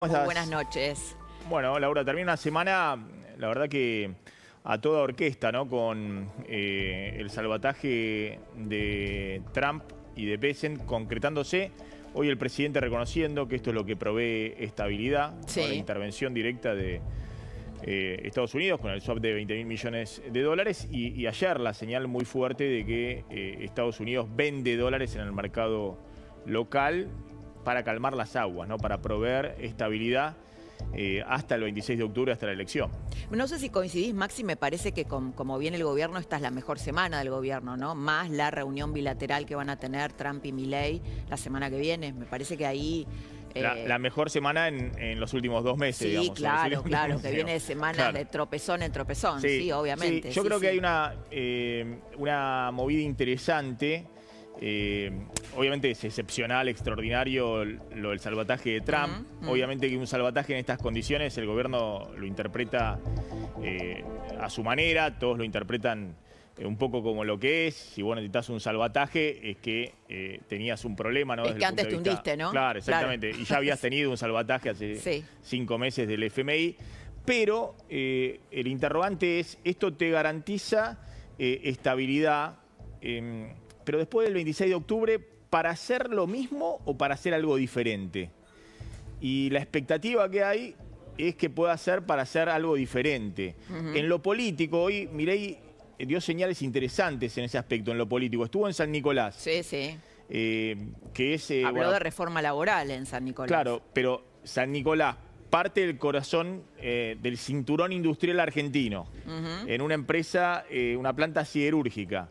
¿Cómo Muy estás? buenas noches. Bueno, Laura, termina una semana, la verdad que a toda orquesta, ¿no? Con el salvataje de Trump y de Biden concretándose. Hoy el presidente reconociendo que esto es lo que provee estabilidad, Sí. ¿no? La intervención directa de Estados Unidos con el swap de 20.000 millones de dólares. Y ayer la señal muy fuerte de que Estados Unidos vende dólares en el mercado local para calmar las aguas, ¿no? Para proveer estabilidad hasta el 26 de octubre, hasta la elección. No sé si coincidís, Maxi, me parece que como viene el gobierno, esta es la mejor semana del gobierno, ¿no? Más la reunión bilateral que van a tener Trump y Milei la semana que viene. Me parece que ahí... La mejor semana en los últimos 2 meses, sí, digamos. claro, claro, que viene de semanas claro. de tropezón en tropezón, sí, obviamente. Sí. Yo creo que sí. hay una movida interesante. Obviamente es excepcional, extraordinario lo del salvataje de Trump. Obviamente que un salvataje en estas condiciones el gobierno lo interpreta a su manera, todos lo interpretan un poco como lo que es. Si vos necesitas un salvataje es que tenías un problema, ¿no? Es Desde que el punto antes te de vista... hundiste, ¿no? Claro, exactamente. Claro. Y ya habías tenido un salvataje hace 5 meses del FMI. Pero el interrogante es, ¿esto te garantiza estabilidad? Pero después del 26 de octubre, ¿para hacer lo mismo o para hacer algo diferente? Y la expectativa que hay es que pueda ser para hacer algo diferente. En lo político, hoy Milei dio señales interesantes en ese aspecto, en lo político. Estuvo en San Nicolás. Sí, sí. Que es, Habló de reforma laboral en San Nicolás. Claro, pero San Nicolás, parte del corazón del cinturón industrial argentino, en una empresa, una planta siderúrgica.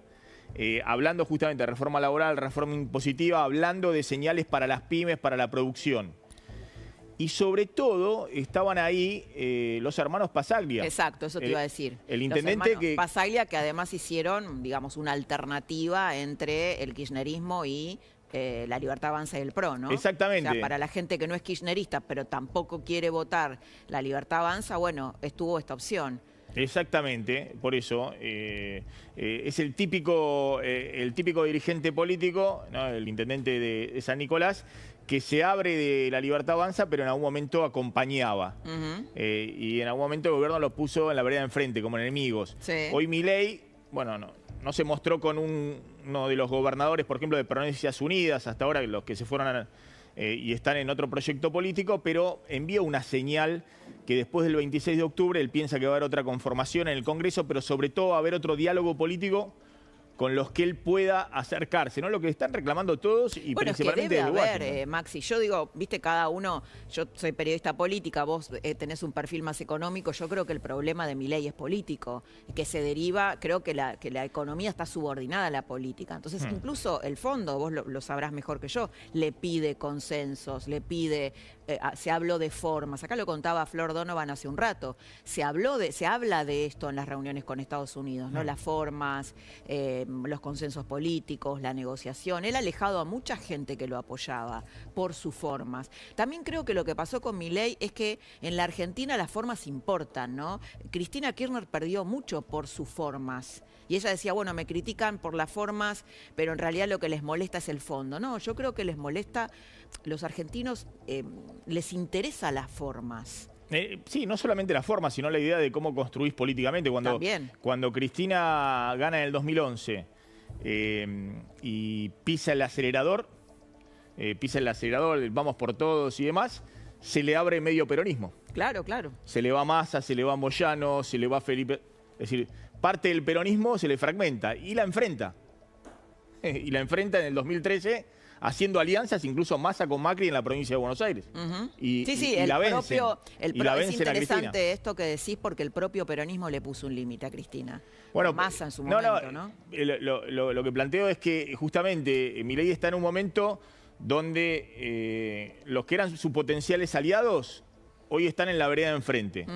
Hablando justamente de reforma laboral, reforma impositiva, hablando de señales para las pymes, para la producción. Y sobre todo estaban ahí los hermanos Passaglia. Exacto, eso te iba a decir. El intendente que... Passaglia, que además hicieron, digamos, una alternativa entre el kirchnerismo y la Libertad Avanza y el PRO, ¿no? Exactamente. O sea, para la gente que no es kirchnerista, pero tampoco quiere votar la Libertad Avanza, bueno, estuvo esta opción. Exactamente, por eso es el típico dirigente político, ¿no? El intendente de San Nicolás, que se abre de la Libertad Avanza, pero en algún momento acompañaba. Y en algún momento el gobierno lo puso en la vereda de enfrente, como enemigos. Sí. Hoy Milei, bueno, no se mostró con uno de los gobernadores, por ejemplo, de Provincias Unidas, hasta ahora los que se fueron y están en otro proyecto político, pero envía una señal que después del 26 de octubre él piensa que va a haber otra conformación en el Congreso, pero sobre todo va a haber otro diálogo político con los que él pueda acercarse, ¿no? Lo que están reclamando todos y bueno, principalmente es que debe desde haber, Washington. Maxi, yo digo, viste, cada uno, yo soy periodista política, vos tenés un perfil más económico, yo creo que el problema de Milei es político, y que se deriva, creo que la economía está subordinada a la política. Entonces, incluso el fondo, vos lo sabrás mejor que yo, le pide consensos, le pide, se habló de formas, acá lo contaba Flor Donovan hace un rato, se habla de esto en las reuniones con Estados Unidos, ¿no? Las formas, los consensos políticos, la negociación. Él ha alejado a mucha gente que lo apoyaba por sus formas. También creo que lo que pasó con Milei es que en la Argentina las formas importan, ¿no? Cristina Kirchner perdió mucho por sus formas. Y ella decía, bueno, me critican por las formas, pero en realidad lo que les molesta es el fondo. No, yo creo que les molesta, los argentinos les interesa las formas. Sí, no solamente la forma, sino la idea de cómo construís políticamente. Cuando Cristina gana en el 2011 y pisa el acelerador, vamos por todos y demás, se le abre medio peronismo. Claro, claro. Se le va Massa, se le va Moyano, se le va Felipe. Es decir, parte del peronismo se le fragmenta y la enfrenta. Y la enfrenta en el 2013 haciendo alianzas, incluso Massa con Macri en la provincia de Buenos Aires. Y la vencen. Es interesante esto que decís porque el propio peronismo le puso un límite a Cristina. Bueno, Massa en su momento, ¿no? Lo que planteo es que justamente Milei está en un momento donde los que eran sus potenciales aliados hoy están en la vereda de enfrente.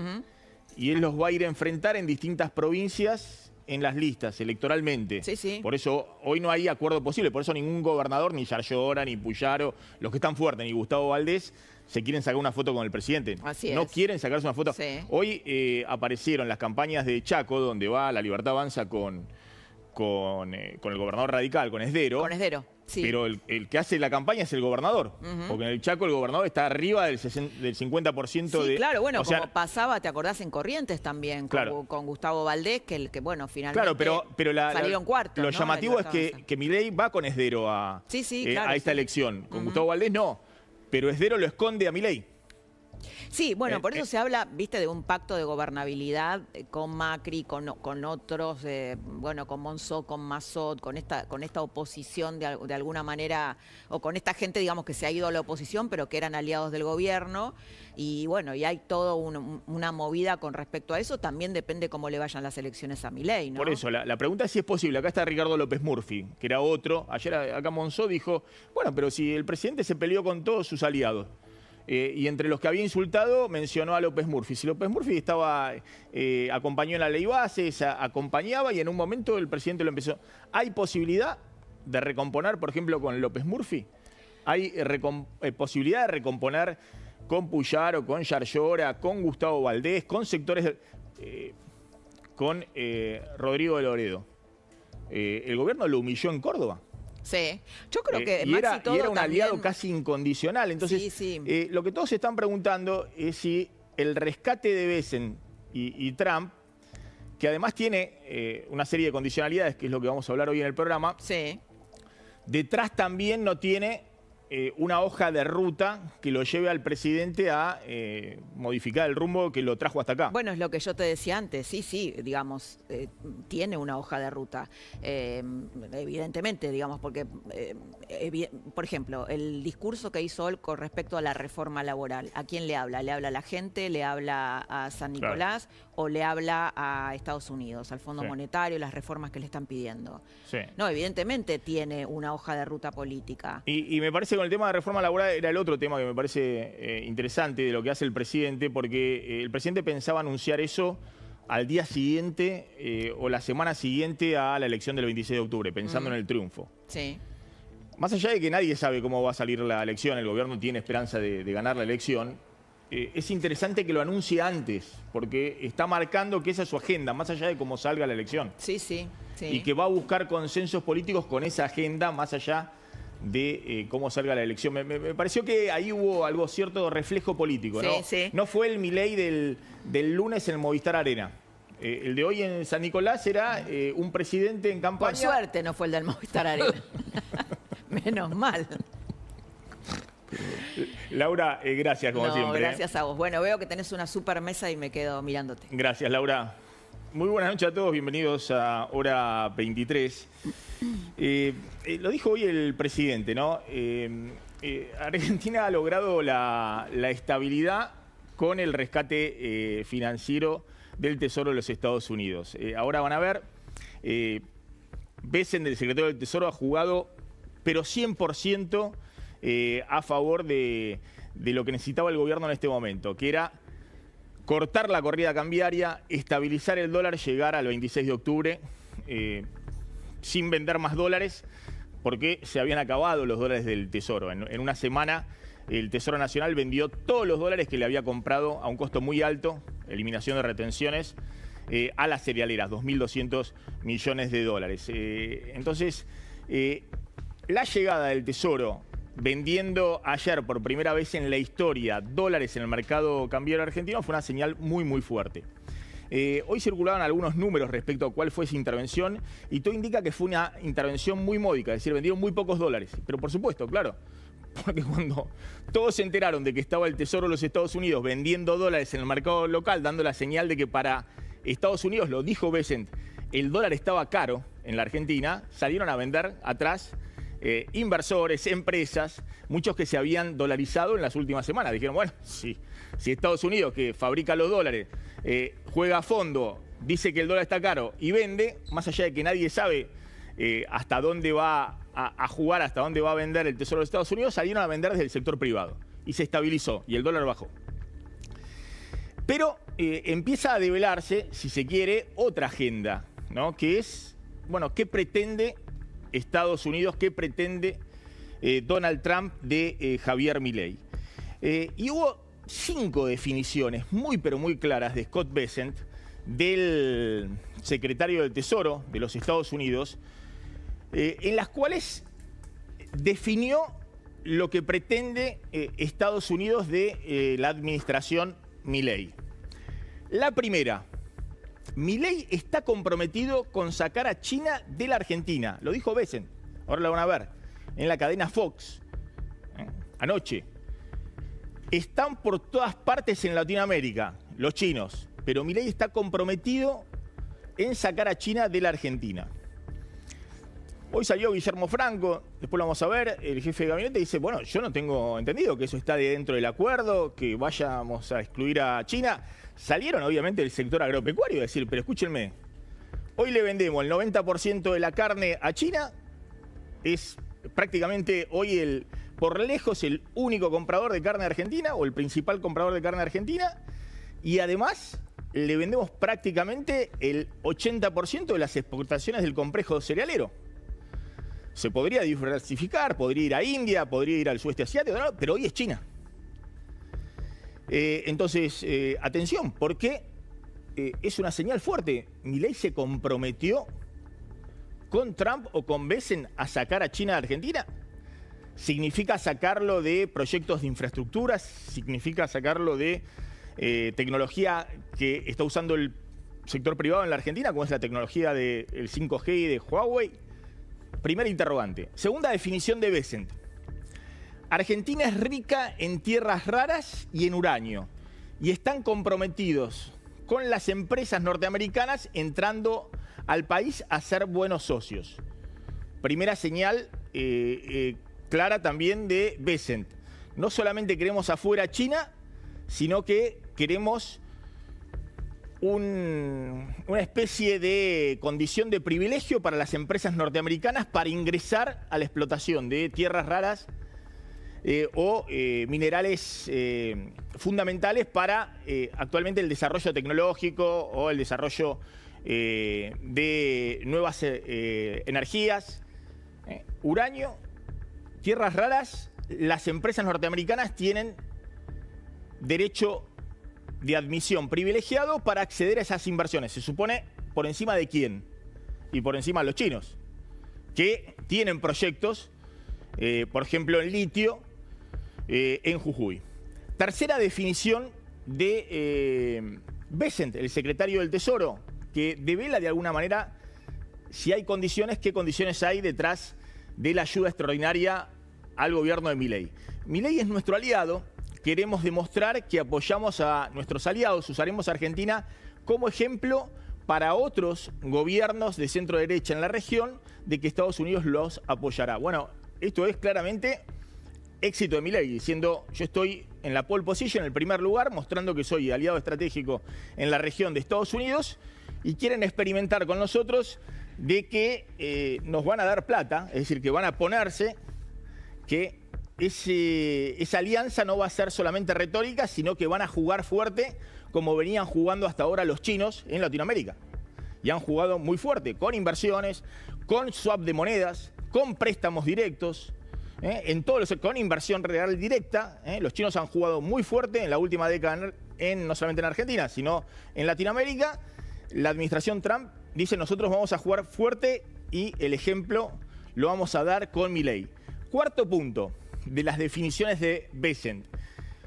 Y él los va a ir a enfrentar en distintas provincias en las listas, electoralmente. Sí. Por eso hoy no hay acuerdo posible, por eso ningún gobernador, ni Yarlora, ni Puyaro, los que están fuertes, ni Gustavo Valdés, se quieren sacar una foto con el presidente. No quieren sacarse una foto. Sí. Hoy aparecieron las campañas de Chaco, donde va la Libertad Avanza con el gobernador radical, con Esdero. Con Esdero. pero el que hace la campaña es el gobernador. Porque en el Chaco el gobernador está arriba del 50% de... Claro, bueno, como pasaba, ¿te acordás en Corrientes también? Con Gustavo Valdés, que bueno, finalmente salieron cuartos. Lo llamativo es que Milei va con Esdero a esta elección. Con Gustavo Valdés no, pero Esdero lo esconde a Milei. Sí, bueno, por eso se habla, viste, de un pacto de gobernabilidad con Macri, con otros, bueno, con Monzó, con Massot, con esta oposición de alguna manera, o con esta gente, digamos, que se ha ido a la oposición, pero que eran aliados del gobierno. Y bueno, y hay toda una movida con respecto a eso. También depende cómo le vayan las elecciones a Milei, ¿no? Por eso, la pregunta es si es posible. Acá está Ricardo López Murphy, que era otro. Ayer acá Monzó dijo, bueno, pero si el presidente se peleó con todos sus aliados, y entre los que había insultado mencionó a López Murphy. Si López Murphy acompañó en la ley base, acompañaba y en un momento el presidente lo empezó. ¿Hay posibilidad de recomponer, por ejemplo, con López Murphy? ¿Hay posibilidad de recomponer con Puyaro, con Yarlora, con Gustavo Valdés, con sectores, con Rodrigo de Loredo? El gobierno lo humilló en Córdoba. Sí, yo creo que y era un aliado casi incondicional. Entonces, lo que todos se están preguntando es si el rescate de Bessent y Trump, que además tiene una serie de condicionalidades, que es lo que vamos a hablar hoy en el programa, detrás también no tiene una hoja de ruta que lo lleve al presidente a modificar el rumbo que lo trajo hasta acá. Bueno, es lo que yo te decía antes, sí, digamos, tiene una hoja de ruta, evidentemente, digamos, porque, por ejemplo, el discurso que hizo él con respecto a la reforma laboral, ¿a quién le habla? ¿Le habla a la gente? ¿Le habla a San Nicolás? ¿O le habla a Estados Unidos, al Fondo Monetario, las reformas que le están pidiendo? No, evidentemente tiene una hoja de ruta política. Y me parece que con el tema de reforma laboral era el otro tema que me parece interesante de lo que hace el presidente, porque el presidente pensaba anunciar eso al día siguiente o la semana siguiente a la elección del 26 de octubre, pensando en el triunfo. Sí. Más allá de que nadie sabe cómo va a salir la elección, el gobierno tiene esperanza de ganar la elección, es interesante que lo anuncie antes, porque está marcando que esa es su agenda, más allá de cómo salga la elección. Sí. Y que va a buscar consensos políticos con esa agenda, más allá de cómo salga la elección. Me pareció que ahí hubo algo cierto reflejo político, ¿no? No fue el Milei del lunes en Movistar Arena. El de hoy en San Nicolás era un presidente en campaña. Por suerte no fue el del Movistar Arena. Menos mal. Laura, gracias como siempre. Gracias a vos. Bueno, veo que tenés una super mesa y me quedo mirándote. Gracias, Laura. Muy buenas noches a todos, bienvenidos a Hora 23. Lo dijo hoy el presidente, ¿no? Argentina ha logrado la estabilidad con el rescate financiero del Tesoro de los Estados Unidos. Ahora van a ver, Bessent, el secretario del Tesoro, ha jugado, pero 100% a favor de lo que necesitaba el gobierno en este momento, que era cortar la corrida cambiaria, estabilizar el dólar, llegar al 26 de octubre sin vender más dólares, porque se habían acabado los dólares del Tesoro. En una semana el Tesoro Nacional vendió todos los dólares que le había comprado a un costo muy alto, eliminación de retenciones, a las cerealeras, 2.200 millones de dólares. Entonces, la llegada del Tesoro vendiendo ayer por primera vez en la historia dólares en el mercado cambiario argentino fue una señal muy, muy fuerte. Hoy circulaban algunos números respecto a cuál fue esa intervención y todo indica que fue una intervención muy módica, es decir, vendieron muy pocos dólares. Pero por supuesto, claro, porque cuando todos se enteraron de que estaba el Tesoro de los Estados Unidos vendiendo dólares en el mercado local, dando la señal de que para Estados Unidos, lo dijo Bessent, el dólar estaba caro en la Argentina, salieron a vender atrás inversores, empresas, muchos que se habían dolarizado en las últimas semanas. Dijeron, bueno, si Estados Unidos, que fabrica los dólares, juega a fondo, dice que el dólar está caro y vende, más allá de que nadie sabe hasta dónde va a jugar, hasta dónde va a vender el Tesoro de Estados Unidos, salieron a vender desde el sector privado y se estabilizó y el dólar bajó. Pero empieza a develarse, si se quiere, otra agenda, ¿no? Que es, bueno, ¿qué pretende Estados Unidos, qué pretende Donald Trump de Javier Milei? Y hubo 5 definiciones muy pero muy claras de Scott Bessent, del secretario del Tesoro de los Estados Unidos, en las cuales definió lo que pretende Estados Unidos de la administración Milei. La primera, Milei está comprometido con sacar a China de la Argentina. Lo dijo Bessent, ahora lo van a ver, en la cadena Fox, anoche. Están por todas partes en Latinoamérica, los chinos, pero Milei está comprometido en sacar a China de la Argentina. Hoy salió Guillermo Franco, después lo vamos a ver, el jefe de gabinete dice, bueno, yo no tengo entendido que eso está dentro del acuerdo, que vayamos a excluir a China. Salieron obviamente del sector agropecuario a decir, pero escúchenme, hoy le vendemos el 90% de la carne a China, es prácticamente hoy por lejos el único comprador de carne argentina o el principal comprador de carne argentina, y además le vendemos prácticamente el 80% de las exportaciones del complejo cerealero. Se podría diversificar, podría ir a India, podría ir al sudeste asiático, ¿no? Pero hoy es China. Entonces, atención, porque es una señal fuerte. Milei se comprometió con Trump o con Bessent a sacar a China de Argentina. Significa sacarlo de proyectos de infraestructura, significa sacarlo de tecnología que está usando el sector privado en la Argentina, como es la tecnología del 5G y de Huawei. Primera interrogante. Segunda definición de Bessent. Argentina es rica en tierras raras y en uranio, y están comprometidos con las empresas norteamericanas entrando al país a ser buenos socios. Primera señal clara también de Bessent. No solamente queremos afuera China, sino que queremos una especie de condición de privilegio para las empresas norteamericanas para ingresar a la explotación de tierras raras o minerales fundamentales para actualmente el desarrollo tecnológico o el desarrollo de nuevas energías. Uranio, tierras raras, las empresas norteamericanas tienen derecho de admisión privilegiado para acceder a esas inversiones. Se supone por encima de quién, y por encima de los chinos, que tienen proyectos, por ejemplo en litio, en Jujuy. Tercera definición de Bessent, el secretario del Tesoro, que devela de alguna manera si hay condiciones, qué condiciones hay detrás de la ayuda extraordinaria al gobierno de Milei. Milei es nuestro aliado. Queremos demostrar que apoyamos a nuestros aliados, usaremos a Argentina como ejemplo para otros gobiernos de centro derecha en la región de que Estados Unidos los apoyará. Bueno, esto es claramente éxito de Milei, diciendo yo estoy en la pole position, en el primer lugar, mostrando que soy aliado estratégico en la región de Estados Unidos y quieren experimentar con nosotros de que nos van a dar plata, es decir, que van a ponerse que esa alianza no va a ser solamente retórica, sino que van a jugar fuerte como venían jugando hasta ahora los chinos en Latinoamérica. Y han jugado muy fuerte, con inversiones, con swap de monedas, con préstamos directos, con inversión real directa. Los chinos han jugado muy fuerte en la última década, no solamente en Argentina, sino en Latinoamérica. La administración Trump dice, nosotros vamos a jugar fuerte y el ejemplo lo vamos a dar con Milei. Cuarto punto de las definiciones de Bessent.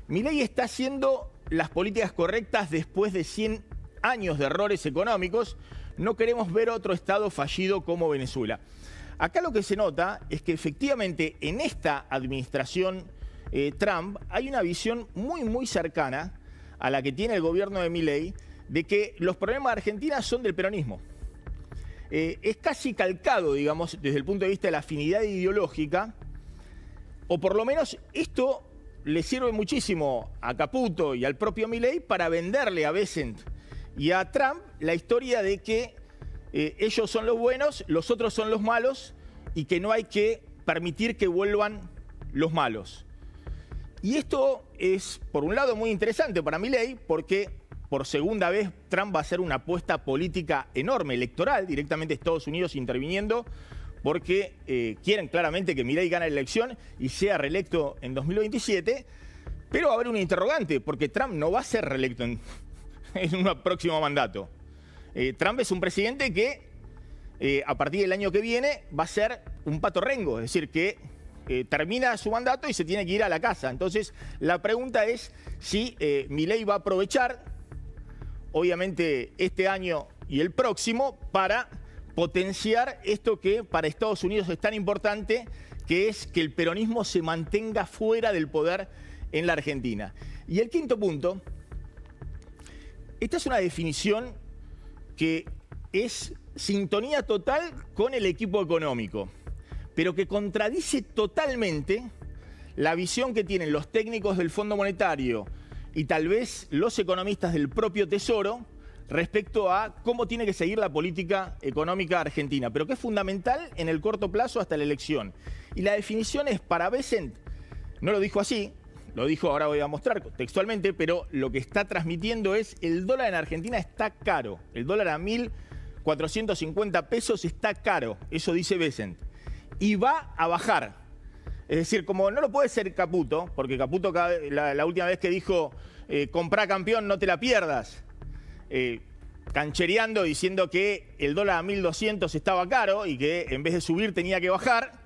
Milei está haciendo las políticas correctas después de 100 años de errores económicos. No queremos ver otro estado fallido como Venezuela. Acá lo que se nota es que efectivamente en esta administración Trump hay una visión muy cercana a la que tiene el gobierno de Milei de que los problemas de Argentina son del peronismo. Es casi calcado, digamos, desde el punto de vista de la afinidad ideológica, o por lo menos esto le sirve muchísimo a Caputo y al propio Milei para venderle a Bessent y a Trump la historia de que ellos son los buenos, los otros son los malos y que no hay que permitir que vuelvan los malos. Y esto es, por un lado, muy interesante para Milei porque por segunda vez Trump va a hacer una apuesta política enorme, electoral, directamente Estados Unidos interviniendo, porque quieren claramente que Milei gane la elección y sea reelecto en 2027, pero va a haber un interrogante, porque Trump no va a ser reelecto en un próximo mandato. Trump es un presidente que a partir del año que viene va a ser un pato rengo, es decir, que termina su mandato y se tiene que ir a la casa. Entonces, la pregunta es si Milei va a aprovechar, obviamente, este año y el próximo para potenciar esto que para Estados Unidos es tan importante, que es que el peronismo se mantenga fuera del poder en la Argentina. Y el quinto punto, esta es una definición que es sintonía total con el equipo económico, pero que contradice totalmente la visión que tienen los técnicos del Fondo Monetario y tal vez los economistas del propio Tesoro respecto a cómo tiene que seguir la política económica argentina, pero que es fundamental en el corto plazo hasta la elección. Y la definición es para Bessent, no lo dijo así, lo dijo, ahora voy a mostrar textualmente, pero lo que está transmitiendo es el dólar en Argentina está caro, el dólar a 1.450 pesos está caro, eso dice Bessent, y va a bajar. Es decir, como no lo puede ser Caputo, porque Caputo la última vez que dijo comprá campeón, no te la pierdas, canchereando, diciendo que el dólar a 1.200 estaba caro y que en vez de subir tenía que bajar,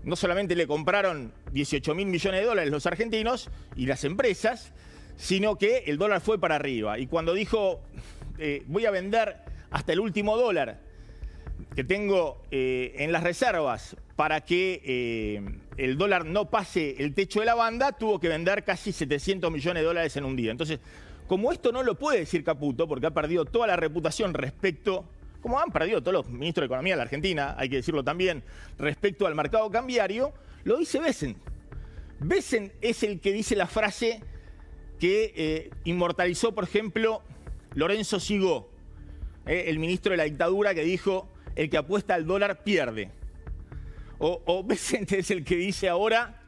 no solamente le compraron 18.000 millones de dólares los argentinos y las empresas, sino que el dólar fue para arriba. Y cuando dijo, voy a vender hasta el último dólar que tengo en las reservas para que el dólar no pase el techo de la banda, tuvo que vender casi 700 millones de dólares en un día. Entonces, como esto no lo puede decir Caputo, porque ha perdido toda la reputación respecto, como han perdido todos los ministros de Economía de la Argentina, hay que decirlo también, respecto al mercado cambiario, lo dice Bessent. Bessent es el que dice la frase que inmortalizó, por ejemplo, Lorenzo Sigó, el ministro de la dictadura, que dijo, el que apuesta al dólar pierde. O Bessent es el que dice ahora,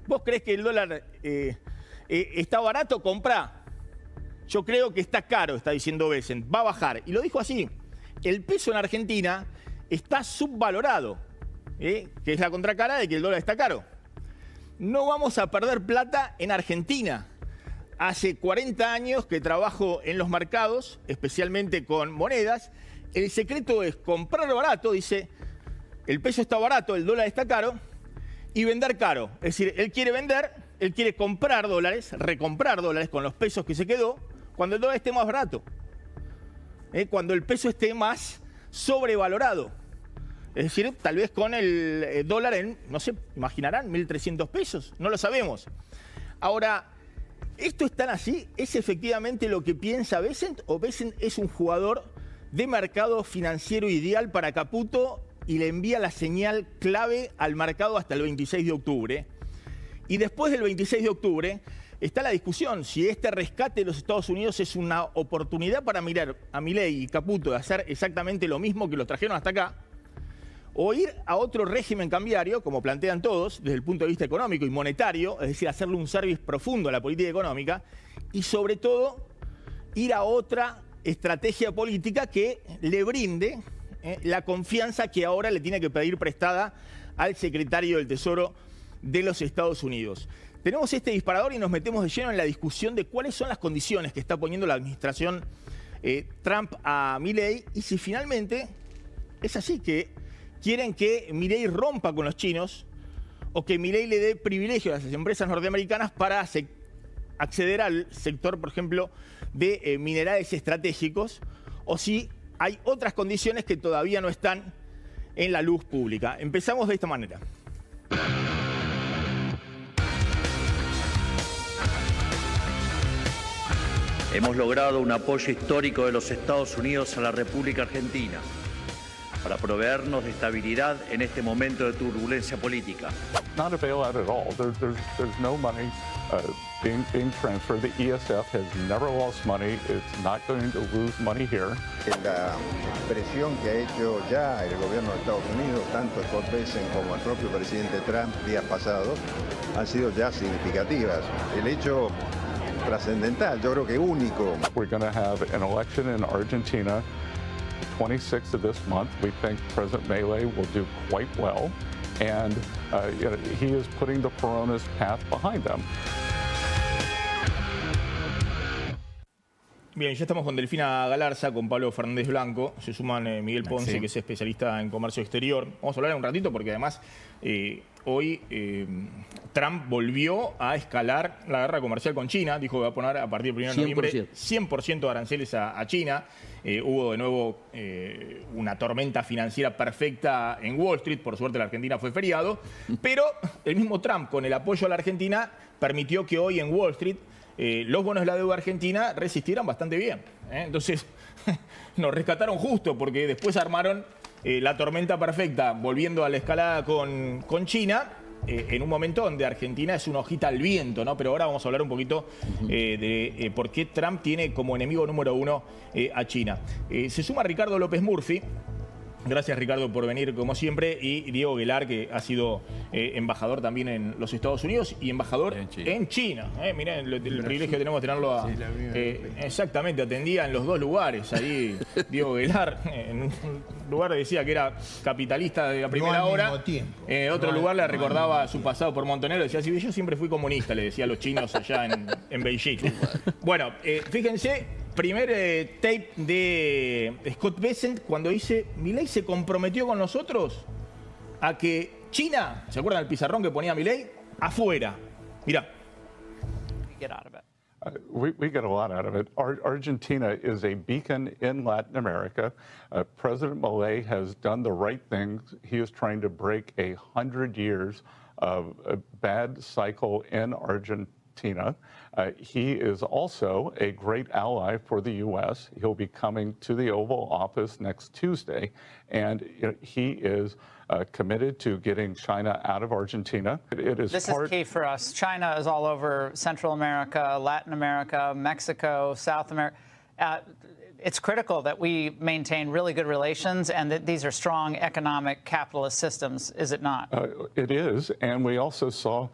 ¿vos creés que el dólar está barato? Comprá. Yo creo que está caro, está diciendo Bessent, va a bajar. Y lo dijo así, el peso en Argentina está subvalorado, que es la contracara de que el dólar está caro. No vamos a perder plata en Argentina. Hace 40 años que trabajo en los mercados, especialmente con monedas. El secreto es comprar barato, dice, el peso está barato, el dólar está caro, y vender caro. Es decir, él quiere vender, él quiere comprar dólares, recomprar dólares con los pesos que se quedó, cuando el dólar esté más barato, cuando el peso esté más sobrevalorado. Es decir, tal vez con el dólar en, no sé, imaginarán, 1.300 pesos, no lo sabemos. Ahora, ¿esto es tan así? ¿Es efectivamente lo que piensa Bessent o Bessent es un jugador de mercado financiero ideal para Caputo y le envía la señal clave al mercado hasta el 26 de octubre? Y después del 26 de octubre está la discusión si este rescate de los Estados Unidos es una oportunidad para mirar a Milei y Caputo de hacer exactamente lo mismo que los trajeron hasta acá, o ir a otro régimen cambiario, como plantean todos, desde el punto de vista económico y monetario, es decir, hacerle un service profundo a la política económica, y sobre todo ir a otra estrategia política que le brinde la confianza que ahora le tiene que pedir prestada al secretario del Tesoro de los Estados Unidos. Tenemos este disparador y nos metemos de lleno en la discusión de cuáles son las condiciones que está poniendo la administración Trump a Milei y si finalmente es así que quieren que Milei rompa con los chinos o que Milei le dé privilegios a las empresas norteamericanas para acceder al sector, por ejemplo, de minerales estratégicos, o si hay otras condiciones que todavía no están en la luz pública. Empezamos de esta manera. Hemos logrado un apoyo histórico de los Estados Unidos a la República Argentina para proveernos de estabilidad en este momento de turbulencia política. Not a bailout at all. There's no money being transferred. The ESF has never lost money. It's not going to lose money here. La presión que ha hecho ya el gobierno de Estados Unidos, tanto Scott Bessent como el propio presidente Trump días pasados, han sido ya significativas. El hecho trascendental, yo creo que único. We're going to have an election in Argentina, 26th of this month. We think President Milei will do quite well, and he is putting the Peronist path behind them. Bien, ya estamos con Delfina Galarza, con Pablo Fernández Blanco. Se suman Miguel Ponce, que es especialista en comercio exterior. Vamos a hablar un ratito porque además hoy Trump volvió a escalar la guerra comercial con China. Dijo que va a poner a partir del 1 de noviembre 100% de aranceles a China. Hubo de nuevo una tormenta financiera perfecta en Wall Street. Por suerte la Argentina fue feriado. Pero el mismo Trump, con el apoyo a la Argentina, permitió que hoy en Wall Street los bonos de la deuda argentina resistieran bastante bien. Entonces, nos rescataron justo porque después armaron la tormenta perfecta, volviendo a la escalada con China, en un momento donde Argentina es una hojita al viento, ¿no? Pero ahora vamos a hablar un poquito de por qué Trump tiene como enemigo número uno a China. Se suma Ricardo López Murphy. Gracias, Ricardo, por venir como siempre. Y Diego Guelar, que ha sido embajador también en los Estados Unidos y embajador en China. Miren el privilegio que tenemos de tenerlo exactamente, atendía en los dos lugares. Ahí Diego Guelar, en un lugar decía que era capitalista de la primera hora. En otro lugar le recordaba su pasado por Montonero. Decía, sí, yo siempre fui comunista, le decía a los chinos allá en Beijing. Bueno, fíjense. Primer tape de Scott Bessent cuando dice, Milei se comprometió con nosotros a que China, ¿se acuerdan del pizarrón que ponía Milei? Afuera. Mirá. We get a lot out of it. Argentina is a beacon in Latin America. President Milei has done the right things. He is trying to break 100 years of a bad cycle in Argentina. He is also a great ally for the U.S. He'll be coming to the Oval Office next Tuesday, and he is committed to getting China out of Argentina. This is key for us. China is all over Central America, Latin America, Mexico, South America. It's critical that we maintain really good relations and that these are strong economic capitalist systems, is it not? It is, and we also saw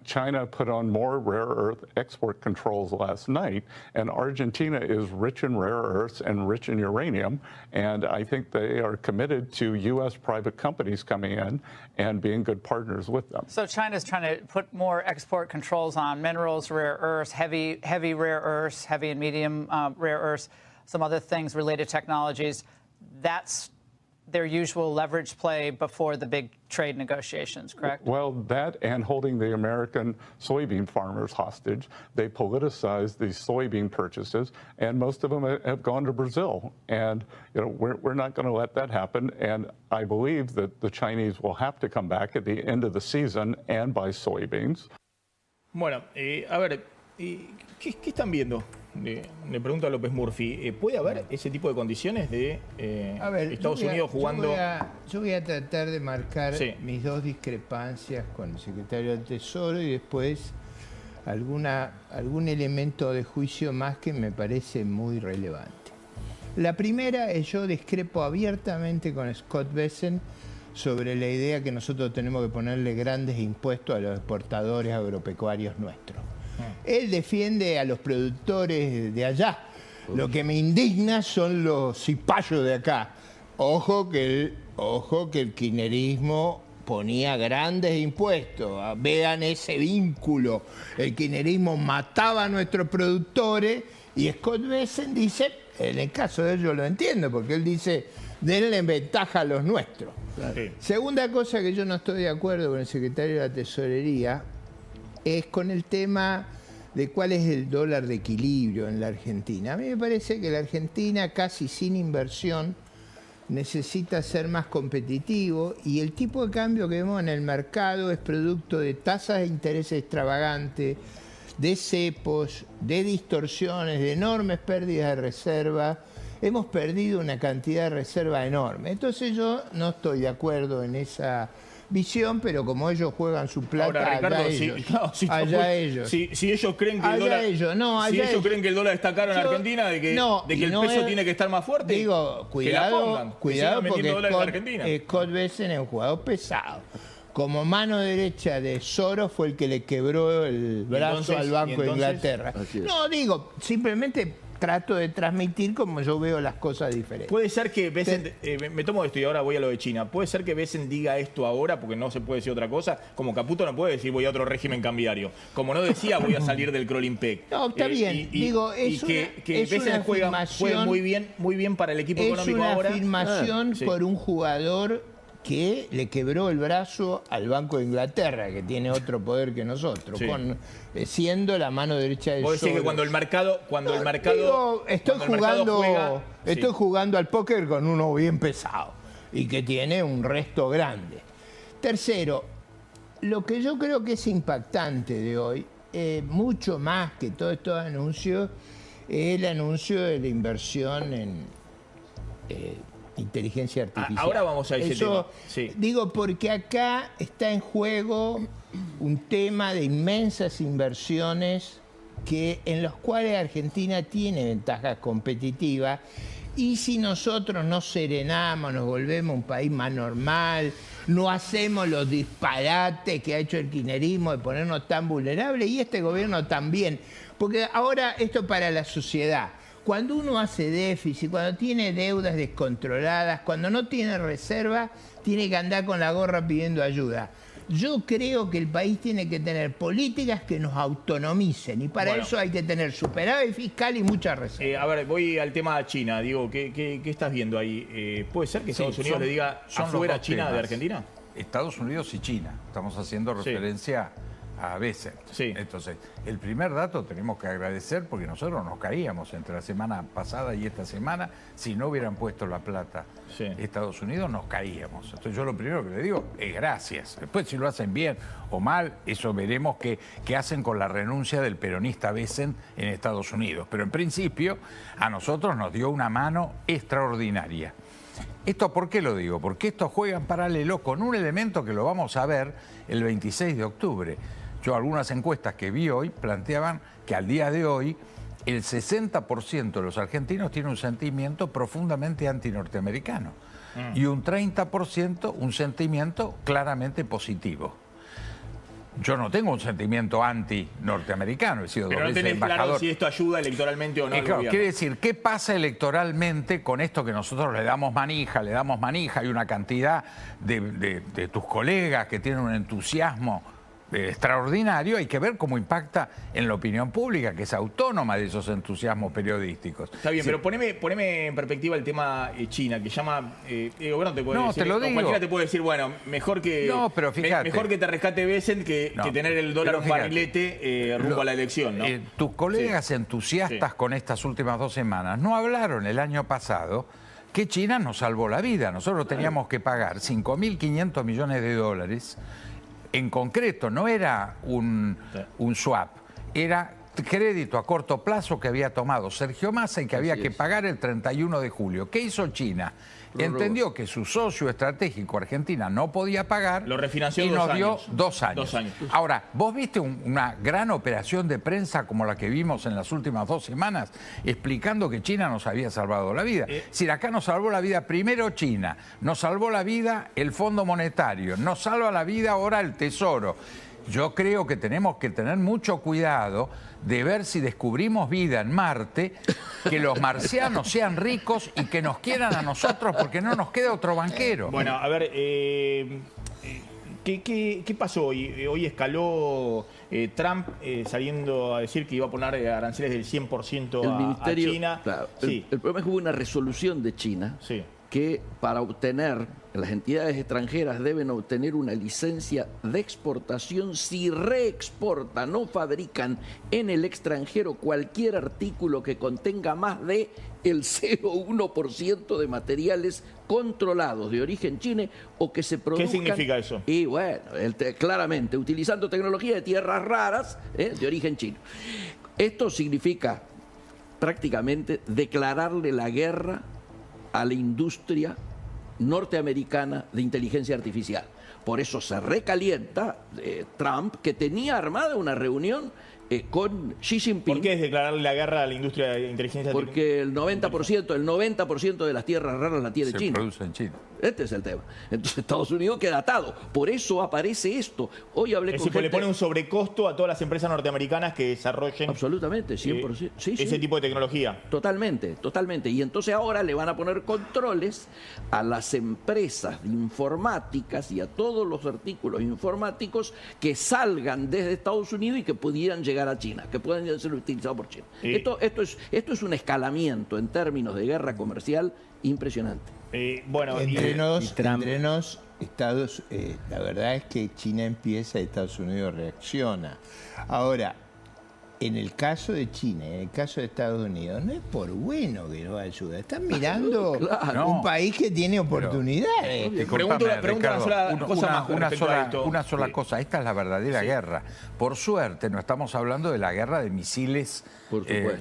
China put on more rare earth export controls last night, and Argentina is rich in rare earths and rich in uranium, and I think they are committed to U.S. private companies coming in and being good partners with them. So China's trying to put more export controls on minerals, rare earths, heavy rare earths, heavy and medium rare earths, some other things, related technologies. That's their usual leverage play before the big trade negotiations, correct? Well, that and holding the American soybean farmers hostage. They politicized these soybean purchases, and most of them have gone to Brazil. And we're not going to let that happen. And I believe that the Chinese will have to come back at the end of the season and buy soybeans. Bueno, a ver, ¿qué están viendo? Le pregunto a López Murphy, ¿puede haber ese tipo de condiciones de Estados Unidos jugando? Yo voy a tratar de marcar mis dos discrepancias con el secretario del Tesoro y después algún elemento de juicio más que me parece muy relevante. La primera es yo discrepo abiertamente con Scott Bessent sobre la idea que nosotros tenemos que ponerle grandes impuestos a los exportadores agropecuarios nuestros. Él defiende a los productores de allá. Lo que me indigna son los cipayos de acá. Ojo que el kirchnerismo ponía grandes impuestos. Vean ese vínculo. El kirchnerismo mataba a nuestros productores y Scott Bessent dice, en el caso de él yo lo entiendo, porque él dice, denle ventaja a los nuestros. Sí. Segunda cosa que yo no estoy de acuerdo con el secretario de la Tesorería es con el tema de cuál es el dólar de equilibrio en la Argentina. A mí me parece que la Argentina, casi sin inversión, necesita ser más competitivo y el tipo de cambio que vemos en el mercado es producto de tasas de interés extravagantes, de cepos, de distorsiones, de enormes pérdidas de reserva. Hemos perdido una cantidad de reserva enorme. Entonces yo no estoy de acuerdo en esa visión, pero como ellos juegan su plata, ahora, Ricardo, ellos. Si ellos creen que ellos creen que el dólar está caro en Argentina, de que el peso tiene que estar más fuerte, digo, cuidado porque Scott Bessent es un jugador pesado. Como mano derecha de Soros fue el que le quebró el brazo al Banco de Inglaterra. No, digo, simplemente trato de transmitir como yo veo las cosas diferentes. Puede ser que Bessent, me tomo esto y ahora voy a lo de China, puede ser que Bessent diga esto ahora porque no se puede decir otra cosa, como Caputo no puede decir voy a otro régimen cambiario, como no decía voy a salir del Krolimpek. No, está bien, digo, es que Bessent juega muy bien para el equipo económico ahora. Es una afirmación por un jugador que le quebró el brazo al Banco de Inglaterra, que tiene otro poder que nosotros, siendo la mano derecha del Vos decís que cuando el mercado estoy jugando al póker con uno bien pesado y que tiene un resto grande. Tercero, lo que yo creo que es impactante de hoy, mucho más que todos estos anuncios, es el anuncio de la inversión en inteligencia artificial. Ahora vamos a ese tema. Sí. Digo, porque acá está en juego un tema de inmensas inversiones en los cuales Argentina tiene ventajas competitivas, y si nosotros nos serenamos, nos volvemos un país más normal, no hacemos los disparates que ha hecho el kirchnerismo de ponernos tan vulnerables, y este gobierno también, porque ahora esto para la sociedad. Cuando uno hace déficit, cuando tiene deudas descontroladas, cuando no tiene reserva, tiene que andar con la gorra pidiendo ayuda. Yo creo que el país tiene que tener políticas que nos autonomicen, y para eso hay que tener superávit fiscal y mucha reserva. A ver, voy al tema de China. Digo, ¿qué estás viendo ahí? ¿Puede ser que Estados Unidos le diga afuera China de Argentina? Estados Unidos y China. Estamos haciendo referencia a Bessent. Entonces, el primer dato tenemos que agradecer porque nosotros nos caíamos entre la semana pasada y esta semana. Si no hubieran puesto la plata Estados Unidos, nos caíamos. Entonces yo lo primero que le digo es gracias. Después si lo hacen bien o mal, eso veremos qué hacen con la renuncia del peronista Bessent en Estados Unidos. Pero en principio a nosotros nos dio una mano extraordinaria. ¿Esto por qué lo digo? Porque esto juega en paralelo con un elemento que lo vamos a ver el 26 de octubre. Yo algunas encuestas que vi hoy planteaban que al día de hoy el 60% de los argentinos tiene un sentimiento profundamente anti-norteamericano y un 30% un sentimiento claramente positivo. Yo no tengo un sentimiento anti-norteamericano, he sido dos veces embajador. Pero no tenés claro si esto ayuda electoralmente o no. Claro, quiere decir, ¿qué pasa electoralmente con esto que nosotros le damos manija? Hay una cantidad de tus colegas que tienen un entusiasmo extraordinario. Hay que ver cómo impacta en la opinión pública, que es autónoma de esos entusiasmos periodísticos. Está bien, pero poneme en perspectiva el tema China, que llama... bueno, te puede decir, te lo digo. Cualquiera te puede decir, bueno, mejor que te rescate Bessent que tener el dólar un barrilete rumbo a la elección, ¿no? Tus colegas entusiastas con estas últimas 2 semanas no hablaron el año pasado que China nos salvó la vida. Nosotros teníamos que pagar 5.500 millones de dólares. En concreto, no era un swap, era crédito a corto plazo que había tomado Sergio Massa y que había que pagar el 31 de julio. ¿Qué hizo China? Entendió que su socio estratégico, Argentina, no podía pagar. Lo refinanció y nos dio 2 años. Ahora, ¿vos viste una gran operación de prensa como la que vimos en las últimas 2 semanas explicando que China nos había salvado la vida? Si acá nos salvó la vida primero China, nos salvó la vida el Fondo Monetario, nos salva la vida ahora el Tesoro. Yo creo que tenemos que tener mucho cuidado de ver si descubrimos vida en Marte, que los marcianos sean ricos y que nos quieran a nosotros porque no nos queda otro banquero. Bueno, a ver, ¿qué pasó hoy? Hoy escaló Trump saliendo a decir que iba a poner aranceles del 100% a China. Claro, el problema es que hubo una resolución de China que para obtener, las entidades extranjeras deben obtener una licencia de exportación si reexportan, no fabrican en el extranjero cualquier artículo que contenga más de el 0,1% de materiales controlados de origen chino o que se produzcan... ¿Qué significa eso? Y bueno, claramente, utilizando tecnología de tierras raras de origen chino. Esto significa prácticamente declararle la guerra a la industria norteamericana de inteligencia artificial. Por eso se recalienta Trump, que tenía armada una reunión con Xi Jinping. ¿Por qué es declararle la guerra a la industria de inteligencia artificial? Porque el 90% de las tierras raras la tiene China. Se produce en China. Este es el tema. Entonces Estados Unidos queda atado. Por eso aparece esto. Hoy hablé con gente... le pone un sobrecosto a todas las empresas norteamericanas que desarrollen... Absolutamente, 100%. Ese tipo de tecnología. Totalmente, totalmente. Y entonces ahora le van a poner controles a las empresas informáticas y a todos los artículos informáticos que salgan desde Estados Unidos y que pudieran llegar a China, que puedan ser utilizados por China. Esto es un escalamiento en términos de guerra comercial impresionante. Bueno, entre nos, la verdad es que China empieza y Estados Unidos reacciona. Ahora, en el caso de China, en el caso de Estados Unidos, no es por bueno que nos ayuda. Están mirando un país que tiene oportunidades. Una sola cosa. Esta es la verdadera guerra. Por suerte, no estamos hablando de la guerra de misiles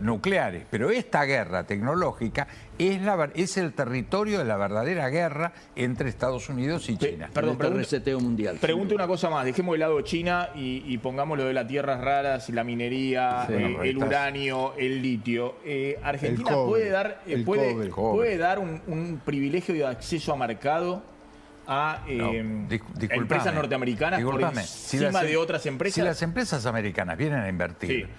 nucleares, pero esta guerra tecnológica es el territorio de la verdadera guerra entre Estados Unidos y China. Perdón, reseteo mundial. Pregunto una cosa más. Dejemos de lado China y pongamos lo de las tierras raras, la minería, el uranio, el litio. Argentina puede dar un privilegio de acceso a mercado a empresas norteamericanas por encima de otras empresas. Si las empresas americanas vienen a invertir,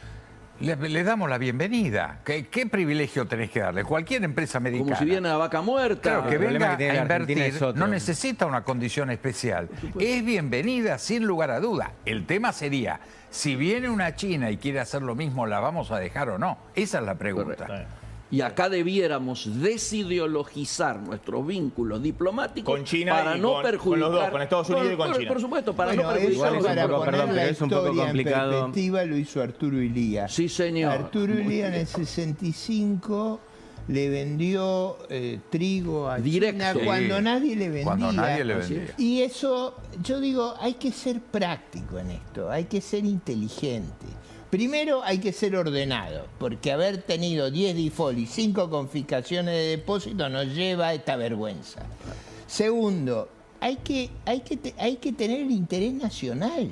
le damos la bienvenida. ¿Qué privilegio tenés que darle? Cualquier empresa americana. Como si viene a vaca muerta. Claro, que venga a invertir no necesita una condición especial. Es bienvenida sin lugar a duda. El tema sería, si viene una China y quiere hacer lo mismo, ¿la vamos a dejar o no? Esa es la pregunta. Correcto. Y acá debiéramos desideologizar nuestros vínculos diplomáticos con China para no perjudicar... Con los dos, con Estados Unidos y con China. Por supuesto, para no perjudicar... Para poner la historia en perspectiva lo hizo Arturo Illia. Sí, señor. Arturo Illia en el 65 le vendió trigo a China cuando nadie le vendía. Y eso, yo digo, hay que ser práctico en esto, hay que ser inteligente. Primero hay que ser ordenado, porque haber tenido 10 default y 5 confiscaciones de depósito nos lleva a esta vergüenza. Segundo, hay que tener el interés nacional.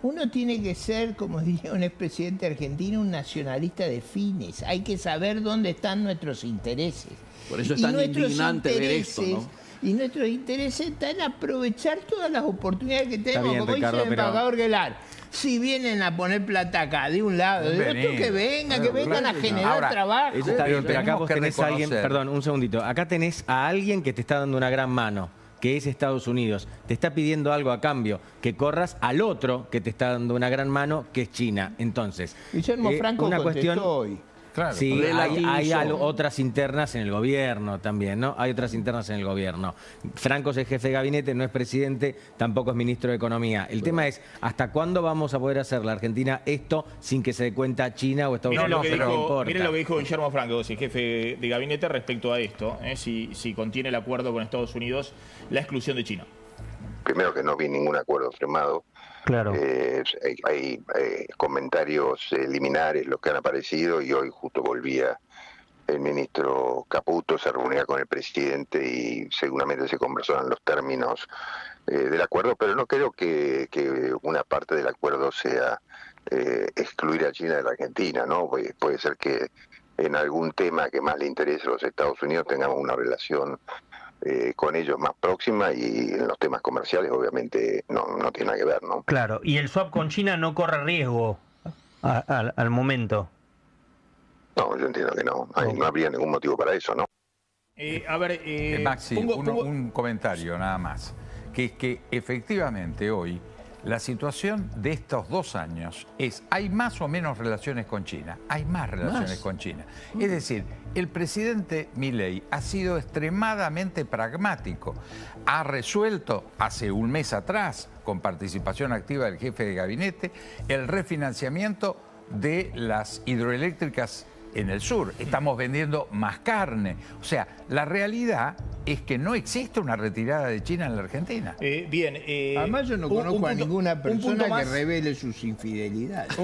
Uno tiene que ser, como diría un expresidente argentino, un nacionalista de fines. Hay que saber dónde están nuestros intereses. Por eso es tan indignante ver esto, ¿no? Y nuestros intereses están en aprovechar todas las oportunidades que tenemos, como dice el embajador Guelar. Si vienen a poner plata acá, de un lado, de otro, que vengan a generar trabajo. Eso está bien, pero acá vos tenés a alguien, perdón, un segundito, acá tenés a alguien que te está dando una gran mano, que es Estados Unidos. Te está pidiendo algo a cambio, que corras al otro que te está dando una gran mano, que es China. Entonces, Guillermo Franco una cuestión hoy. Claro, sí, hay otras internas en el gobierno también, ¿no? Hay otras internas en el gobierno. Franco es el jefe de gabinete, no es presidente, tampoco es ministro de Economía. El tema es, ¿hasta cuándo vamos a poder hacer la Argentina esto sin que se dé cuenta China o Estados Unidos? Miren lo que dijo Guillermo Franco, el jefe de gabinete, respecto a esto, si contiene el acuerdo con Estados Unidos, la exclusión de China. Primero que no vi ningún acuerdo firmado. Claro. Hay comentarios liminares los que han aparecido y hoy justo volvía el ministro Caputo, se reunía con el presidente y seguramente se conversaron los términos del acuerdo, pero no creo que una parte del acuerdo sea excluir a China de la Argentina, ¿no? Puede ser que en algún tema que más le interese a los Estados Unidos tengamos una relación con ellos más próxima y en los temas comerciales obviamente no tiene nada que ver, ¿no? Claro, y el swap con China no corre riesgo al momento. No, yo entiendo que no, no habría ningún motivo para eso, ¿no? A ver, Maxi, un comentario nada más, que es que efectivamente hoy la situación de estos 2 años es, hay más o menos relaciones con China, hay más relaciones con China. Es decir, el presidente Milei ha sido extremadamente pragmático. Ha resuelto hace un mes atrás, con participación activa del jefe de gabinete, el refinanciamiento de las hidroeléctricas en el sur. Estamos vendiendo más carne. O sea, la realidad es que no existe una retirada de China en la Argentina. Además yo no conozco a ninguna persona que revele sus infidelidades.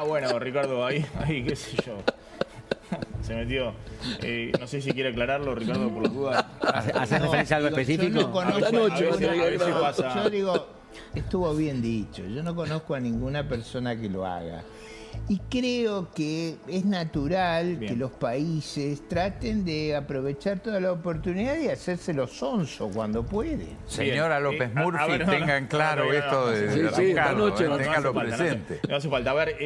Bueno, Ricardo, ahí qué sé yo. Se metió. No sé si quiere aclararlo, Ricardo, por las dudas. ¿Haces referencia a algo específico? Yo no conozco, yo digo, estuvo bien dicho, yo no conozco a ninguna persona que lo haga. Y creo que es natural que los países traten de aprovechar toda la oportunidad y hacerse los sonsos cuando pueden. Señora López Murphy, tengan claro esto de esta noche, ténganlo presente. No hace falta. A ver,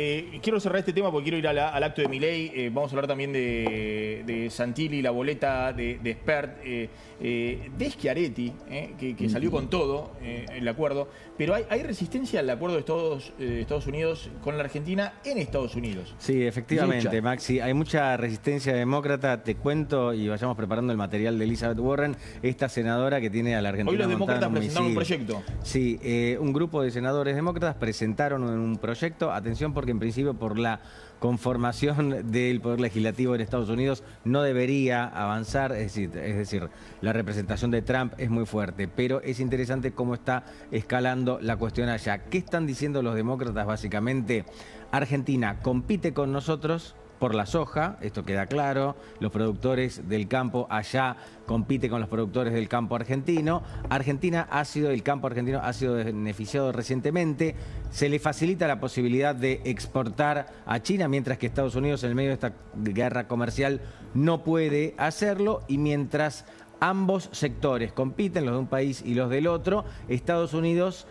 quiero cerrar este tema porque quiero ir al acto de Milei. Vamos a hablar también de Santilli, la boleta de Spert, de Schiaretti, que salió con todo el acuerdo. Pero hay resistencia al acuerdo de Estados Unidos con la Argentina en Estados Unidos. Sí, efectivamente, Maxi. Hay mucha resistencia demócrata. Te cuento y vayamos preparando el material de Elizabeth Warren, esta senadora que tiene a la Argentina. Hoy los demócratas presentaron un proyecto. Sí, un grupo de senadores demócratas presentaron un proyecto. Atención, porque en principio por la conformación del Poder Legislativo en Estados Unidos no debería avanzar, es decir, la representación de Trump es muy fuerte, pero es interesante cómo está escalando la cuestión allá. ¿Qué están diciendo los demócratas básicamente? Argentina compite con nosotros por la soja, esto queda claro, los productores del campo allá compiten con los productores del campo argentino. El campo argentino ha sido beneficiado recientemente, se le facilita la posibilidad de exportar a China, mientras que Estados Unidos en el medio de esta guerra comercial no puede hacerlo, y mientras ambos sectores compiten, los de un país y los del otro, Estados Unidos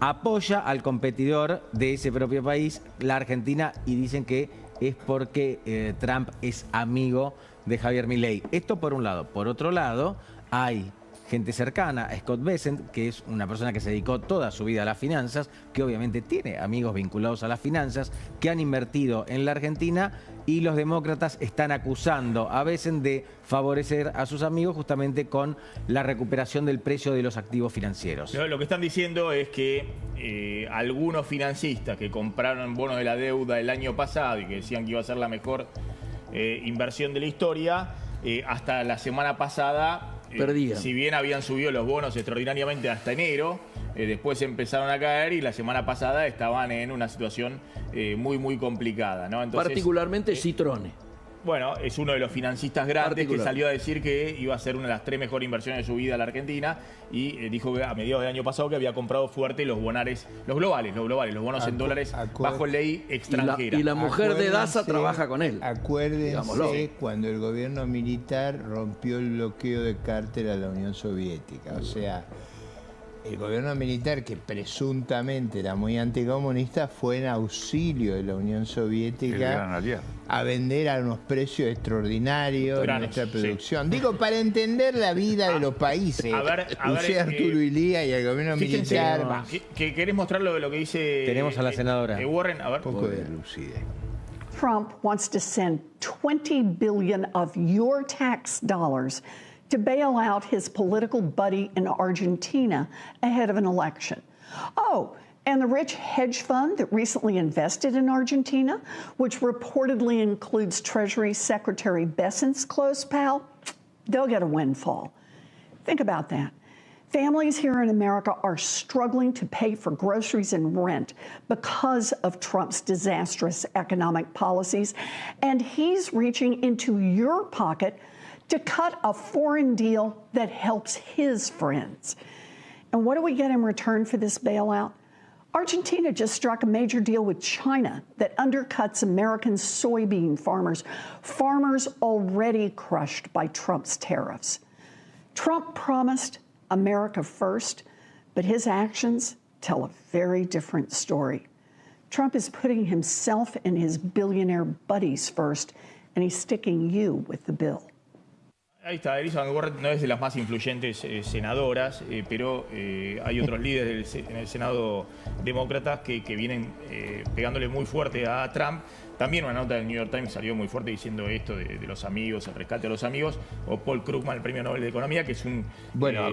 apoya al competidor de ese propio país, la Argentina, y dicen que es porque Trump es amigo de Javier Milei. Esto por un lado. Por otro lado, hay gente cercana a Scott Bessent, que es una persona que se dedicó toda su vida a las finanzas, que obviamente tiene amigos vinculados a las finanzas, que han invertido en la Argentina, y los demócratas están acusando a Bessent de favorecer a sus amigos justamente con la recuperación del precio de los activos financieros. Lo que están diciendo es que algunos financistas que compraron bonos de la deuda el año pasado y que decían que iba a ser la mejor inversión de la historia, hasta la semana pasada perdían. Si bien habían subido los bonos extraordinariamente hasta enero, después empezaron a caer y la semana pasada estaban en una situación muy complicada, ¿no? Entonces, particularmente Citrone. Bueno, es uno de los financistas grandes que salió a decir que iba a ser una de las 3 mejores inversiones de su vida a la Argentina, y dijo que a mediados del año pasado que había comprado fuerte los bonares, los globales, los bonos en dólares bajo ley extranjera. Y la mujer de Daza trabaja con él. Acuérdense cuando el gobierno militar rompió el bloqueo de Carter a la Unión Soviética. O sea, el gobierno militar, que presuntamente era muy anticomunista, fue en auxilio de la Unión Soviética a vender a unos precios extraordinarios nuestra producción. Digo, para entender la vida de los países. Usé a Arturo Ilía y al gobierno militar. ¿Querés mostrar lo que dice? Tenemos a la senadora Warren. A ver. Un poco de lucidez. Trump wants to send $20 billion of your tax dollars to bail out his political buddy in Argentina ahead of an election. Oh, and the rich hedge fund that recently invested in Argentina, which reportedly includes Treasury Secretary Bessent's close pal, they'll get a windfall. Think about that. Families here in America are struggling to pay for groceries and rent because of Trump's disastrous economic policies, and he's reaching into your pocket to cut a foreign deal that helps his friends. And what do we get in return for this bailout? Argentina just struck a major deal with China that undercuts American soybean farmers already crushed by Trump's tariffs. Trump promised America first, but his actions tell a very different story. Trump is putting himself and his billionaire buddies first, and he's sticking you with the bill. Ahí está, Elizabeth Warren no es de las más influyentes senadoras, pero hay otros líderes en el Senado demócratas que vienen pegándole muy fuerte a Trump. También una nota del New York Times salió muy fuerte diciendo esto de los amigos, el rescate a los amigos, o Paul Krugman, el premio Nobel de Economía, que es un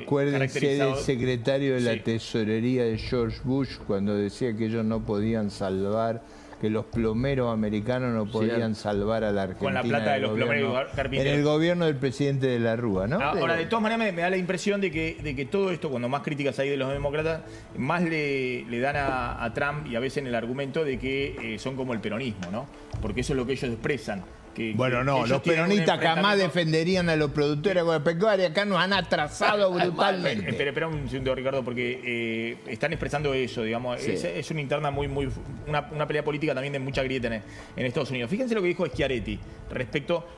acuérdense del secretario de la tesorería de George Bush cuando decía que ellos no podían salvar, que los plomeros americanos no podían salvar a la Argentina. Con la plata de los plomeros carpinteros. En el gobierno del presidente de la Rúa, ¿no? Ahora, de todas maneras, me da la impresión de que todo esto, cuando más críticas hay de los demócratas, más le dan a Trump, y a veces en el argumento de que son como el peronismo, ¿no? porque eso es lo que ellos expresan. Bueno, no, los peronistas jamás defenderían a los productores agropecuarios. Acá nos han atrasado brutalmente. Espera un segundo, Ricardo, porque están expresando eso, digamos. Sí. Es una interna una pelea política también de mucha grieta en Estados Unidos. Fíjense lo que dijo Schiaretti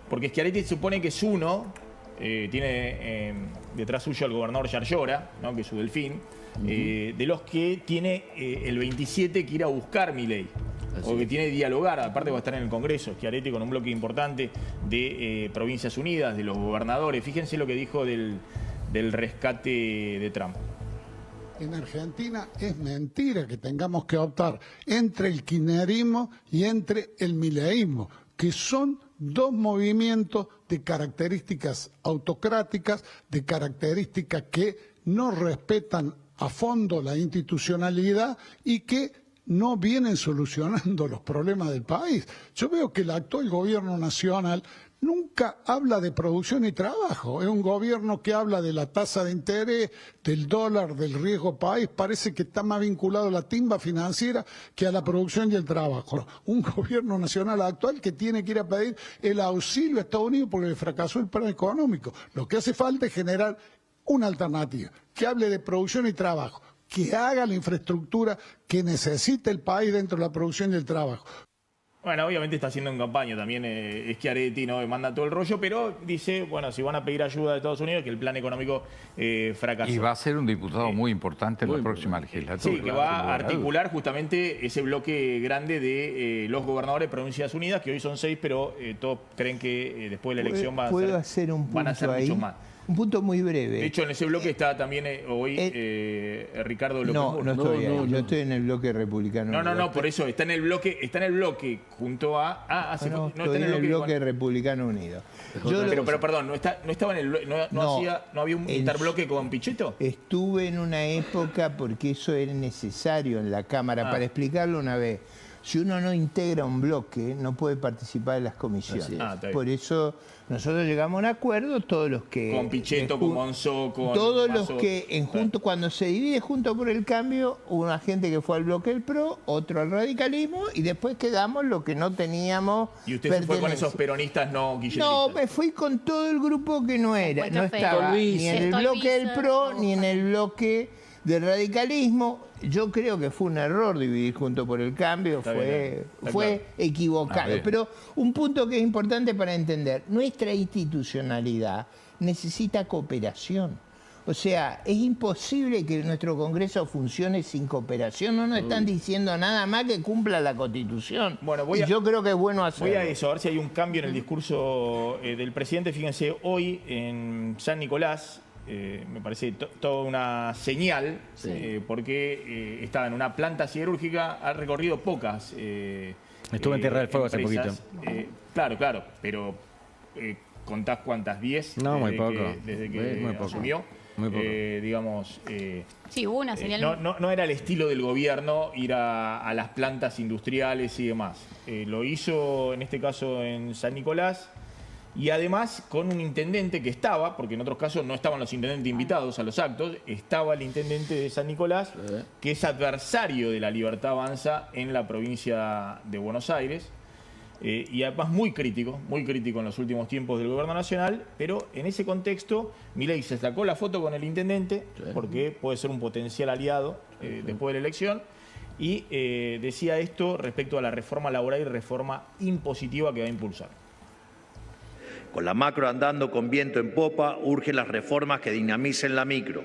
porque Schiaretti supone que es uno, tiene detrás suyo al gobernador Yarlora, ¿no? Que es su delfín, de los que tiene el 27 que ir a buscar Milei. O que tiene que dialogar, aparte va a estar en el Congreso, Schiaretti, con un bloque importante de Provincias Unidas, de los gobernadores. Fíjense lo que dijo del rescate de Trump. En Argentina es mentira que tengamos que optar entre el kirchnerismo y entre el mileísmo, que son dos movimientos de características autocráticas, de características que no respetan a fondo la institucionalidad y que no vienen solucionando los problemas del país. Yo veo que el actual gobierno nacional nunca habla de producción y trabajo. Es un gobierno que habla de la tasa de interés, del dólar, del riesgo país. Parece que está más vinculado a la timba financiera que a la producción y el trabajo. Un gobierno nacional actual que tiene que ir a pedir el auxilio a Estados Unidos porque le fracasó el plan económico. Lo que hace falta es generar una alternativa que hable de producción y trabajo, que haga la infraestructura que necesita el país dentro de la producción y el trabajo. Bueno, obviamente está haciendo en campaña también Schiaretti, ¿no? Manda todo el rollo, pero dice, bueno, si van a pedir ayuda de Estados Unidos, que el plan económico fracasó. Y va a ser un diputado muy importante en la próxima legislatura. Sí, que va a articular justamente ese bloque grande de los gobernadores de Provincias Unidas, que hoy son 6, pero todos creen que después de la elección van a ser muchos más. Un punto muy breve. De hecho, en ese bloque está también hoy Ricardo López. No estoy ahí. Yo estoy en el bloque republicano. No, por eso está en el bloque junto a. Estoy en el bloque republicano unido. Pero perdón, no estaba en el no había un interbloque con Pichetto. Estuve en una época porque eso era necesario en la Cámara. Para explicarlo una vez. Si uno no integra un bloque, no puede participar en las comisiones. Por eso nosotros llegamos a un acuerdo, todos los que... Con Pichetto, con Monzó, con... Todos los que, cuando se divide Juntos por el Cambio, una gente que fue al bloque del PRO, otro al radicalismo, y después quedamos lo que no teníamos. ¿Y usted se fue con esos peronistas no guilleristas? No, me fui con todo el grupo que no era. No estaba ni en el bloque del PRO, ni en el bloque del radicalismo. Yo creo que fue un error dividir Juntos por el Cambio, fue equivocado. Pero un punto que es importante para entender, nuestra institucionalidad necesita cooperación. O sea, es imposible que nuestro Congreso funcione sin cooperación. No nos están diciendo nada más que cumpla la Constitución. Bueno, yo creo que es bueno hacerlo. Voy a eso, a ver si hay un cambio en el discurso del presidente. Fíjense, hoy en San Nicolás, me parece toda una señal, porque estaba en una planta siderúrgica, ha recorrido pocas estuve en Tierra del Fuego empresas. Hace poquito. Claro, pero ¿contás cuántas? ¿10? No, muy poco. Desde que asumió. Muy poco. Digamos, sí, hubo una señal. No era el estilo del gobierno ir a las plantas industriales y demás. Lo hizo en este caso en San Nicolás. Y además con un intendente que estaba, porque en otros casos no estaban los intendentes invitados a los actos, estaba el intendente de San Nicolás, que es adversario de la Libertad Avanza en la provincia de Buenos Aires, y además muy crítico en los últimos tiempos del gobierno nacional, pero en ese contexto Milei se sacó la foto con el intendente, porque puede ser un potencial aliado después de la elección, y decía esto respecto a la reforma laboral y reforma impositiva que va a impulsar. Con la macro andando con viento en popa, urgen las reformas que dinamicen la micro.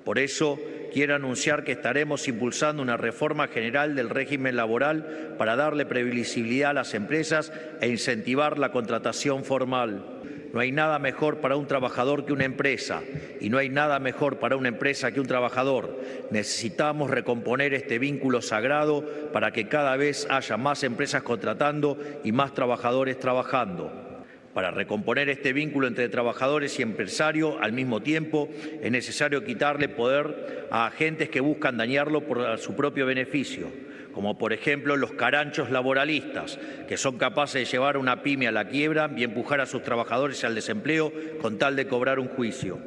Por eso, quiero anunciar que estaremos impulsando una reforma general del régimen laboral para darle previsibilidad a las empresas e incentivar la contratación formal. No hay nada mejor para un trabajador que una empresa, y no hay nada mejor para una empresa que un trabajador. Necesitamos recomponer este vínculo sagrado para que cada vez haya más empresas contratando y más trabajadores trabajando. Para recomponer este vínculo entre trabajadores y empresarios al mismo tiempo, es necesario quitarle poder a agentes que buscan dañarlo por su propio beneficio, como por ejemplo los caranchos laboralistas, que son capaces de llevar a una pyme a la quiebra y empujar a sus trabajadores al desempleo con tal de cobrar un juicio.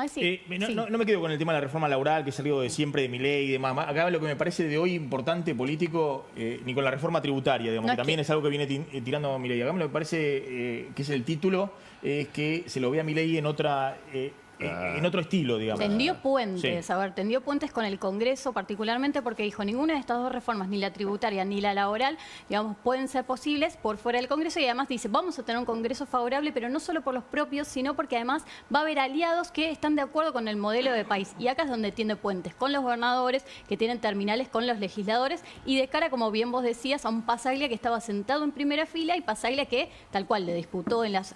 Ay, sí. No me quedo con el tema de la reforma laboral, que es algo de siempre de Milei y demás. Acá lo que me parece de hoy importante político, ni con la reforma tributaria, digamos, que también es algo que viene tirando Milei. Acá me parece que es el título, es que se lo ve a Milei en otra... en otro estilo, digamos. Tendió puentes, tendió puentes con el Congreso, particularmente porque dijo, ninguna de estas dos reformas, ni la tributaria ni la laboral, digamos, pueden ser posibles por fuera del Congreso, y además dice, vamos a tener un Congreso favorable, pero no solo por los propios, sino porque además va a haber aliados que están de acuerdo con el modelo de país. Y acá es donde tiende puentes, con los gobernadores, que tienen terminales con los legisladores, y de cara, como bien vos decías, a un Passaglia que estaba sentado en primera fila, y Passaglia que, tal cual, le disputó en las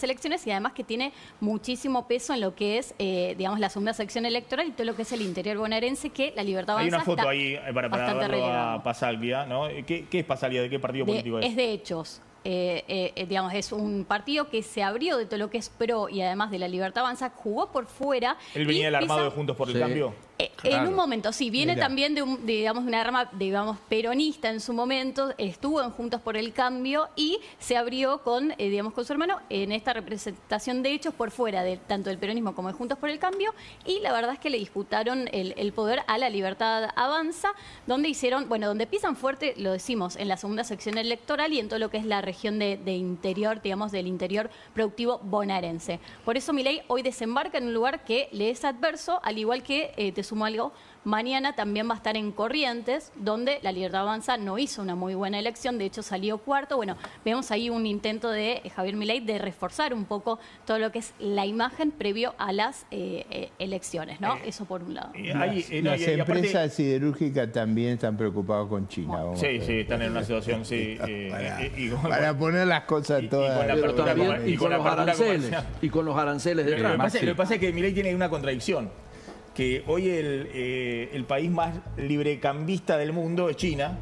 elecciones, y además que tiene muchísimo peso en lo que es, digamos, la segunda sección electoral y todo lo que es el interior bonaerense, que la Libertad Avanza. Hay una foto ahí para verlo a Passaglia, ¿no? ¿Qué es Passaglia? ¿De qué partido político es? Es de Hechos. Digamos, es un partido que se abrió de todo lo que es PRO y además de la Libertad Avanza, jugó por fuera. ¿Él venía del armado de Juntos por el Cambio? Claro. En un momento, sí, viene también de una rama, digamos, peronista en su momento, estuvo en Juntos por el Cambio y se abrió con su hermano en esta representación de Hechos por fuera de tanto del peronismo como de Juntos por el Cambio, y la verdad es que le disputaron el poder a la Libertad Avanza, donde donde pisan fuerte, lo decimos, en la segunda sección electoral y en todo lo que es la región de interior, digamos, del interior productivo bonaerense. Por eso Milei hoy desembarca en un lugar que le es adverso, al igual que te sumo algo, mañana también va a estar en Corrientes, donde la Libertad Avanza no hizo una muy buena elección, de hecho salió cuarto. Bueno, vemos ahí un intento de Javier Milei de reforzar un poco todo lo que es la imagen previo a las elecciones, ¿no? Eso por un lado. Las empresas siderúrgicas también están preocupadas con China. Sí, están en una situación, para poner las cosas todas. Y con los aranceles de Trump. Lo que pasa es que Milei tiene una contradicción, que hoy el país más librecambista del mundo es China,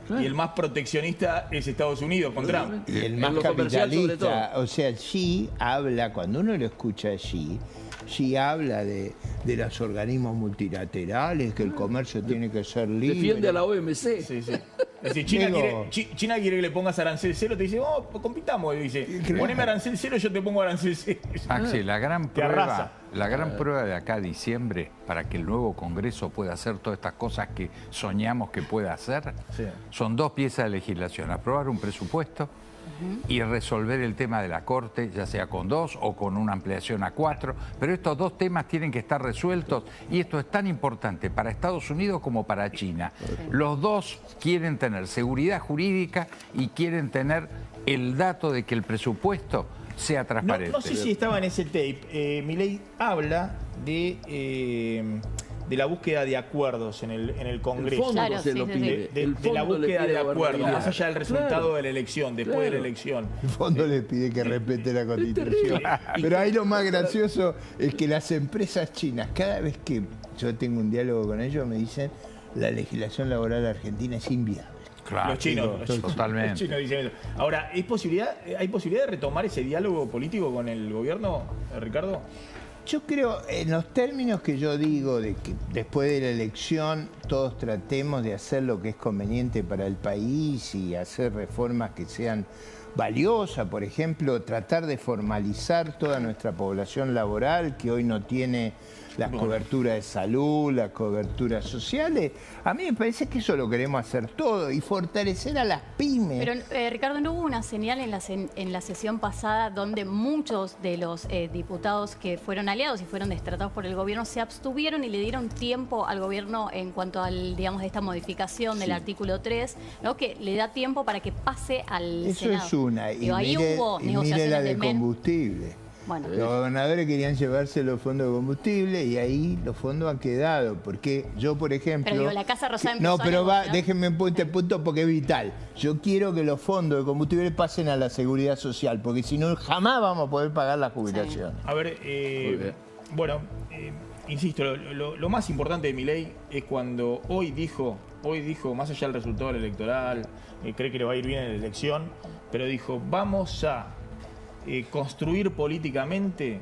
y el más proteccionista es Estados Unidos con Trump. Y el más capitalista, o sea, Xi habla, cuando uno lo escucha a Xi habla de los organismos multilaterales, que el comercio tiene que ser libre. Defiende a la OMC. Sí, sí. Es decir, China quiere que le pongas arancel cero, te dice, compitamos, y dice, poneme arancel cero, yo te pongo arancel cero. Axel, la gran prueba de acá a diciembre para que el nuevo Congreso pueda hacer todas estas cosas que soñamos que pueda hacer, son dos piezas de legislación: aprobar un presupuesto y resolver el tema de la Corte, ya sea con 2 o con una ampliación a 4, pero estos dos temas tienen que estar resueltos, y esto es tan importante para Estados Unidos como para China. Los dos quieren tener seguridad jurídica y quieren tener el dato de que el presupuesto sea transparente. No sé si estaba en ese tape. Milei habla de la búsqueda de acuerdos en el Congreso. De la búsqueda de acuerdos, más allá del resultado de la elección, después de la elección. El fondo le pide que respete la Constitución. Pero ahí lo más gracioso es que las empresas chinas, cada vez que yo tengo un diálogo con ellos, me dicen la legislación laboral argentina es inviable. Claro, los chinos, totalmente. Los chinos dicen eso. Ahora, ¿hay posibilidad de retomar ese diálogo político con el gobierno, Ricardo? Yo creo, en los términos que yo digo, de que después de la elección todos tratemos de hacer lo que es conveniente para el país y hacer reformas que sean valiosas, por ejemplo, tratar de formalizar toda nuestra población laboral que hoy no tiene las coberturas de salud, las coberturas sociales. A mí me parece que eso lo queremos hacer todo y fortalecer a las pymes. Pero, Ricardo, ¿no hubo una señal en la sesión pasada donde muchos de los diputados que fueron aliados y fueron destratados por el gobierno se abstuvieron y le dieron tiempo al gobierno en cuanto al, digamos, esta modificación del artículo 3, ¿no? Que le da tiempo para que pase al Senado? Eso es una. Y ahí hubo negociaciones la de combustible. Bueno. Los gobernadores querían llevarse los fondos de combustible y ahí los fondos han quedado. Porque yo, por ejemplo... Pero digo, la Casa Rosada no, pero déjenme en este punto porque es vital. Yo quiero que los fondos de combustible pasen a la seguridad social, porque si no, jamás vamos a poder pagar la jubilación. A ver, insisto, lo más importante de Milei es cuando hoy dijo, más allá del resultado electoral, cree que le va a ir bien en la elección, pero dijo, vamos a construir políticamente,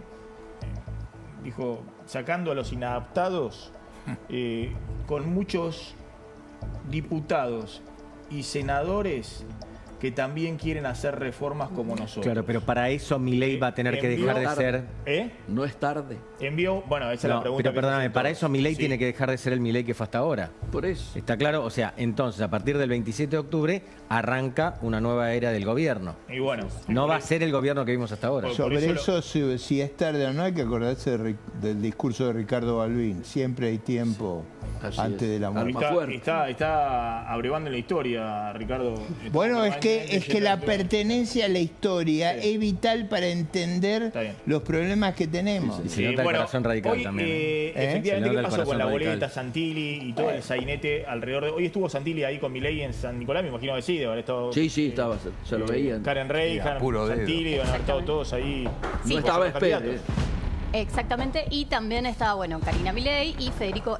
dijo, sacando a los inadaptados, con muchos diputados y senadores que también quieren hacer reformas como nosotros. Claro, pero para eso Milei va a tener que dejar de ser... No es tarde. Bueno, esa es la pregunta. Pero perdóname, para eso Milei tiene que dejar de ser el Milei que fue hasta ahora. Por eso. ¿Está claro? O sea, entonces, a partir del 27 de octubre, arranca una nueva era del gobierno. Y bueno. No va a ser el gobierno que vimos hasta ahora. Sobre eso, si es tarde o no, hay que acordarse del discurso de Ricardo Balbín. Siempre hay tiempo antes de la muerte. Está abrevando en la historia, Ricardo. Bueno, es que la pertenencia a la historia es vital para entender los problemas que tenemos. Y se nota el corazón radical también. Efectivamente, ¿qué pasó con la boleta, Santilli y todo el sainete alrededor de... Hoy estuvo Santilli ahí con Milei en San Nicolás, me imagino que sí, de haber estado... Sí, estaba, se lo veían. Karen Reijard, Santilli, van a haber estado todos ahí. Sí. No estaba Esper. Exactamente, y también estaba, bueno, Karina Milei y Federico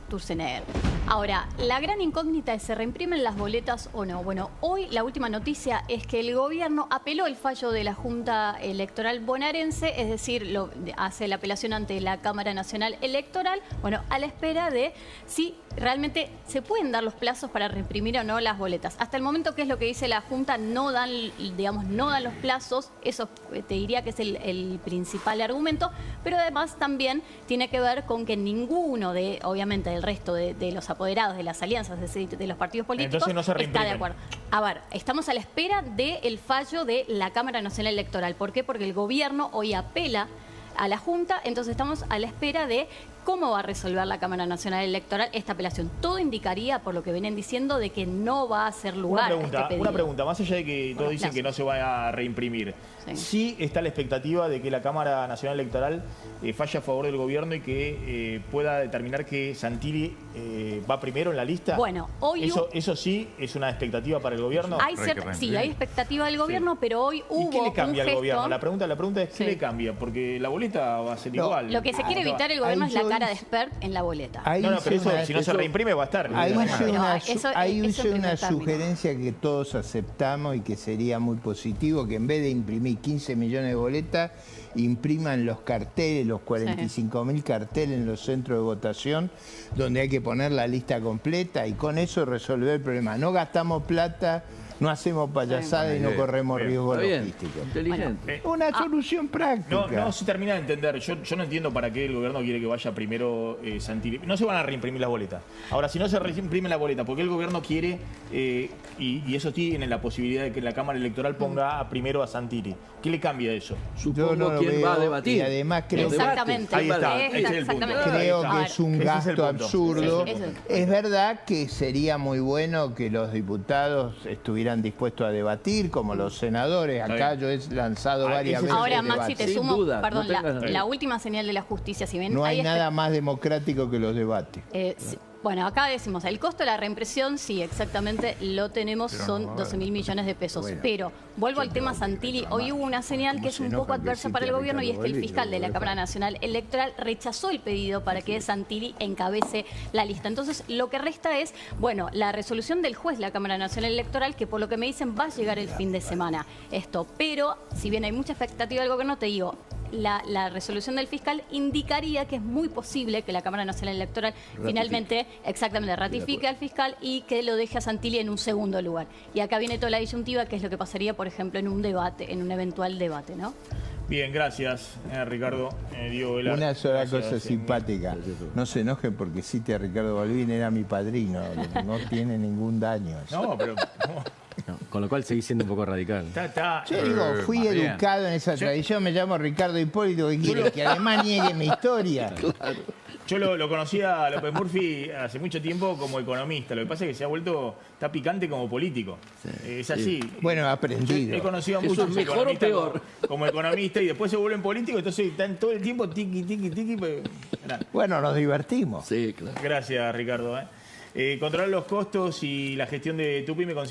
Sturzenegger. Ahora, la gran incógnita es, ¿se reimprimen las boletas o no? Bueno, hoy la última noticia es que el gobierno apeló el fallo de la Junta Electoral bonaerense, es decir, hace la apelación ante la Cámara Nacional Electoral, bueno, a la espera de si realmente se pueden dar los plazos para reimprimir o no las boletas. Hasta el momento, ¿qué es lo que dice la Junta? No dan los plazos, eso te diría que es el principal argumento, pero además también tiene que ver con que ninguno obviamente, del resto de los apoderados de las alianzas, es decir, de los partidos políticos, entonces no se está de acuerdo. A ver, estamos a la espera del fallo de la Cámara Nacional Electoral. ¿Por qué? Porque el gobierno hoy apela a la Junta, entonces estamos a la espera de cómo va a resolver la Cámara Nacional Electoral esta apelación. Todo indicaría, por lo que vienen diciendo, de que no va a hacer lugar a este pedido. Una pregunta, más allá de que todos dicen que no se va a reimprimir, sí está la expectativa de que la Cámara Nacional Electoral falle a favor del gobierno y que pueda determinar que Santilli va primero en la lista. Bueno, hoy eso sí es una expectativa para el gobierno. Sí, hay expectativa del gobierno, pero hoy hubo ¿Y qué le cambia al gobierno? La pregunta es ¿qué Sí. le cambia? Porque la boleta va a ser igual. Lo que se quiere evitar el gobierno es la cara de Esper en la boleta. No, pero eso, si no se reimprime va a estar. Ahí hice una sugerencia que todos aceptamos y que sería muy positivo, que en vez de imprimir 15 millones de boletas, impriman los carteles, los 45.000 carteles en los centros de votación, donde hay que poner la lista completa y con eso resolver el problema. No gastamos plata, no hacemos payasada y no corremos riesgos logísticos. Inteligente. Una solución práctica. No se termina de entender. Yo no entiendo para qué el gobierno quiere que vaya primero Santilli. No se van a reimprimir las boletas. Ahora, si no se reimprimen las boletas, ¿por qué el gobierno quiere, y eso tiene la posibilidad de que la Cámara Electoral ponga primero a Santilli? ¿Qué le cambia eso? Supongo quién va a debatir. Y además creo Ahí está. Creo que es un gasto absurdo. Es verdad que sería muy bueno que los diputados estuvieran dispuestos a debatir, como los senadores. Acá yo he lanzado varias veces. Ahora, Maxi, te sumo, perdón, la última señal de la justicia. Si ven, no hay nada más democrático que los debates. Bueno, acá decimos, el costo de la reimpresión, sí, exactamente, lo tenemos, son 12.000 millones de pesos. Bueno, pero vuelvo al tema Santilli. Hoy hubo una señal que es un poco adversa para el gobierno y es que el fiscal de la Cámara Nacional Electoral rechazó el pedido para que Santilli encabece la lista. Entonces, lo que resta es, bueno, la resolución del juez de la Cámara Nacional Electoral, que por lo que me dicen va a llegar el fin de semana. Pero, si bien hay mucha expectativa del gobierno, te digo, la resolución del fiscal indicaría que es muy posible que la Cámara Nacional Electoral finalmente ratifique al fiscal y que lo deje a Santilli en un segundo lugar. Y acá viene toda la disyuntiva, que es lo que pasaría, por ejemplo, en un debate, en un eventual debate, ¿no? Bien, gracias, Ricardo. Diego Velar. Una sola cosa simpática. No se enojen porque cite a Ricardo Balbín, era mi padrino. No tiene ningún daño. No, pero... No, con lo cual seguís siendo un poco radical. Yo digo, fui educado en esa tradición, me llamo Ricardo Hipólito, ¿qué quiere? Que además niegue mi historia. Claro. Yo lo conocía a López Murphy hace mucho tiempo como economista. Lo que pasa es que se ha vuelto, está picante como político. Es así. Bueno, he aprendido. He conocido a muchos mejor o peor. Como economista y después se vuelven políticos, entonces están todo el tiempo tiqui. Bueno, nos divertimos. Sí, claro. Gracias, Ricardo. Controlar los costos y la gestión de tu pyme con